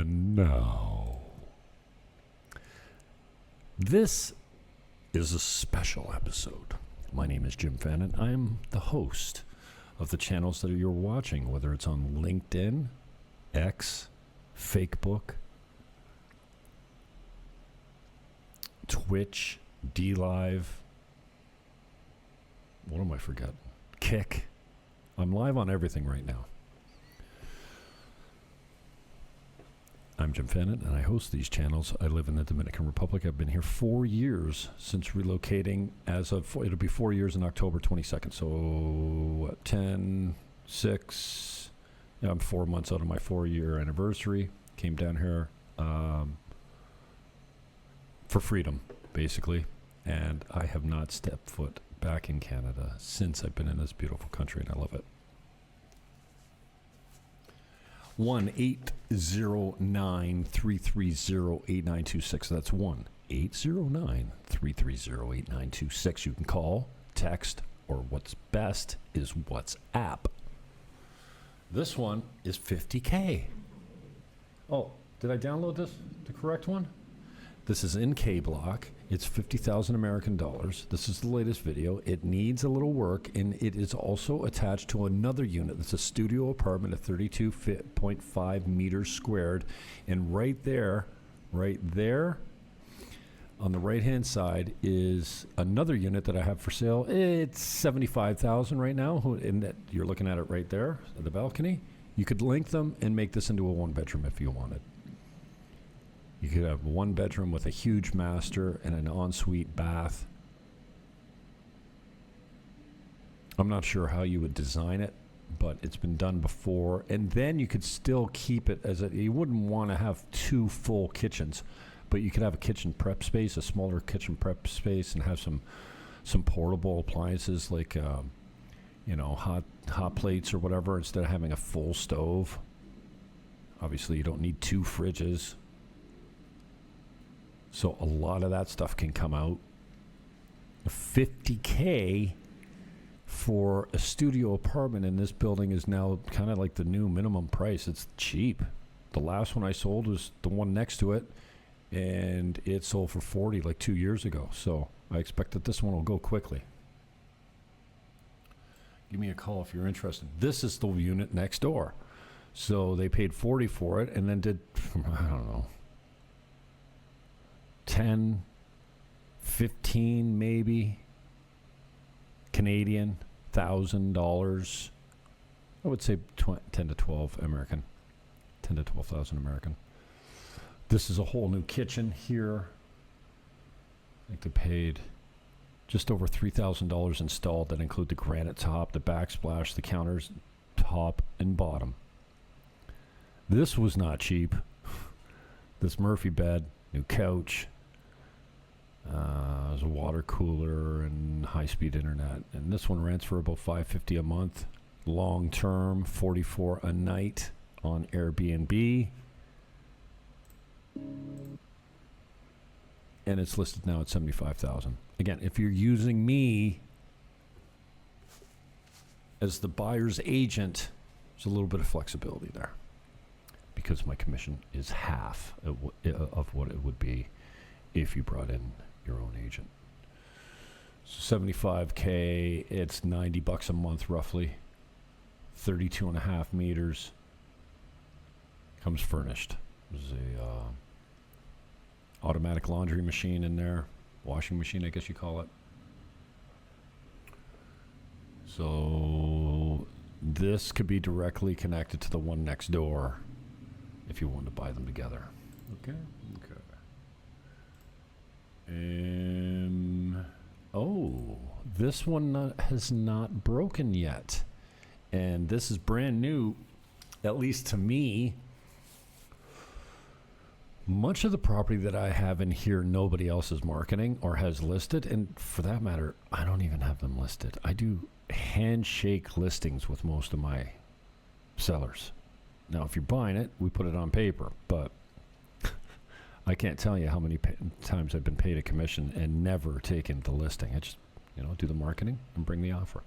And now, this is a special episode. My name is Jim Fannon. I am the host of the channels that you're watching, whether it's on LinkedIn, X, Fakebook, Twitch, DLive. What am I forgetting? Kick. I'm live on everything right now. I'm Jim Fannon, and I host these channels. I live in the Dominican Republic. I've been here 4 years since relocating. It'll be 4 years in October 22nd. So, what, 10, 6, I'm 4 months out of my 4-year anniversary. Came down here for freedom, basically. And I have not stepped foot back in Canada since I've been in this beautiful country, and I love it. 1-809-330-8926. That's 1-809-330-8926. You can call, text, or what's best is WhatsApp. This one is $50K. Oh, did I download this? The correct one? This is in K block. It's 50,000 American dollars. This is the latest video. It needs a little work, and it is also attached to another unit. That's a studio apartment at 32.5 meters squared. And right there, on the right-hand side is another unit that I have for sale. It's 75,000 right now, and that you're looking at it right there, at the balcony. You could link them and make this into a one-bedroom if you wanted. You could have one bedroom with a huge master and an ensuite bath. I'm not sure how you would design it, but it's been done before. And then you could still keep it as you wouldn't want to have two full kitchens, but you could have a kitchen prep space, a smaller kitchen prep space, and have some portable appliances like, hot plates or whatever, instead of having a full stove. Obviously, you don't need two fridges. So a lot of that stuff can come out. $50K for a studio apartment in this building is now kind of like the new minimum price. It's cheap. The last one I sold was the one next to it, and it sold for $40 like 2 years ago. So I expect that this one will go quickly. Give me a call if you're interested. This is the unit next door. So they paid $40 for it and then did, I don't know, 10, 15 maybe Canadian, $1,000. I would say 10 to 12 American, 10 to 12,000 American. This is a whole new kitchen here. I think they paid just over $3,000 installed. That include the granite top, the backsplash, the counters, top and bottom. This was not cheap. This Murphy bed, new couch. There's a water cooler and high-speed internet. And this one rents for about $550 a month. Long-term, $44 a night on Airbnb. And it's listed now at $75,000. Again, if you're using me as the buyer's agent, there's a little bit of flexibility there, because my commission is half of what it would be if you brought in your own agent. So $75K, it's $90 a month roughly. 32.5 meters. Comes furnished. There's a automatic laundry machine in there. Washing machine, I guess you call it. So this could be directly connected to the one next door if you wanted to buy them together. Okay. This one has not broken yet. And this is brand new, at least to me. Much of the property that I have in here, nobody else is marketing or has listed. And for that matter, I don't even have them listed. I do handshake listings with most of my sellers. Now, if you're buying it, we put it on paper. But I can't tell you how many times I've been paid a commission and never taken the listing. I just, do the marketing and bring the offer.